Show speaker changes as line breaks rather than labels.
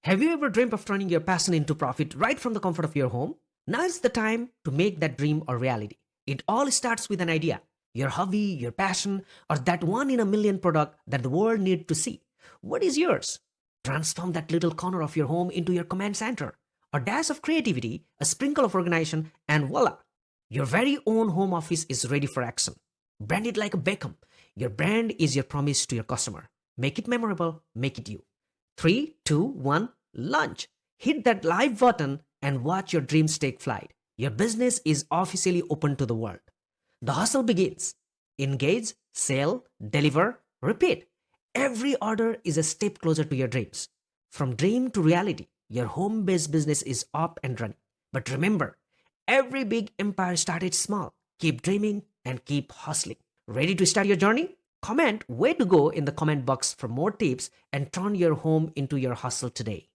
Have you ever dreamed of turning your passion into profit right from the comfort of your home? Now is the time to make that dream a reality. It all starts with an idea, your hobby, your passion, or that one in a million product that the world needs to see. What is yours? Transform that little corner of your home into your command center. A dash of creativity, a sprinkle of organization, and voila! Your very own home office is ready for action. Brand it like a Beckham. Your brand is your promise to your customer. Make it memorable, make it you. Three, two, one, launch. Hit that live button and watch your dreams take flight. Your business is officially open to the world. The hustle begins. Engage, sell, deliver, repeat. Every order is a step closer to your dreams. From dream to reality, your home based business is up and running. But remember, every big empire started small. Keep dreaming and keep hustling. Ready to start your journey? Comment where to go in the comment box for more tips and turn your home into your hustle today.